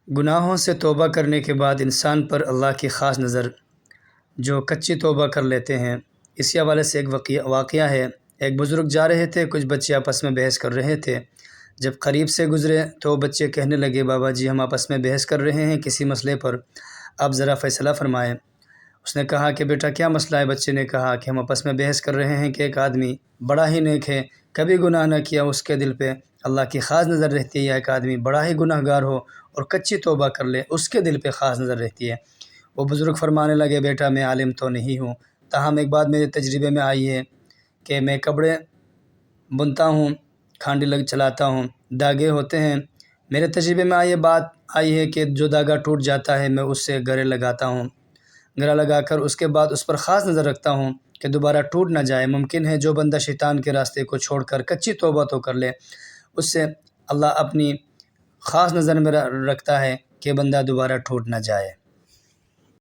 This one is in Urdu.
گناہوں سے توبہ کرنے کے بعد انسان پر اللہ کی خاص نظر جو کچی توبہ کر لیتے ہیں، اسی حوالے سے ایک واقعہ ہے۔ ایک بزرگ جا رہے تھے، کچھ بچے آپس میں بحث کر رہے تھے۔ جب قریب سے گزرے تو بچے کہنے لگے، بابا جی ہم آپس میں بحث کر رہے ہیں کسی مسئلے پر، آپ ذرا فیصلہ فرمائیں۔ اس نے کہا کہ بیٹا کیا مسئلہ ہے؟ بچے نے کہا کہ ہم آپس میں بحث کر رہے ہیں کہ ایک آدمی بڑا ہی نیک ہے، کبھی گناہ نہ کیا، اس کے دل پہ اللہ کی خاص نظر رہتی ہے، یا ایک آدمی بڑا ہی گناہ گار ہو اور کچی توبہ کر لے، اس کے دل پہ خاص نظر رہتی ہے۔ وہ بزرگ فرمانے لگے، بیٹا میں عالم تو نہیں ہوں، تاہم ایک بات میرے تجربے میں آئی ہے کہ میں کپڑے بنتا ہوں، کھانڈی چلاتا ہوں، داغے ہوتے ہیں، میرے تجربے میں یہ بات آئی ہے کہ جو داغا ٹوٹ جاتا ہے میں اس سے گرے لگاتا ہوں، گرا لگا کر اس کے بعد اس پر خاص نظر رکھتا ہوں کہ دوبارہ ٹوٹ نہ جائے۔ ممکن ہے جو بندہ شیطان کے راستے کو چھوڑ کر کچی توبہ تو کر لے، اس سے اللہ اپنی خاص نظر میں رکھتا ہے کہ بندہ دوبارہ ٹوٹ نہ جائے۔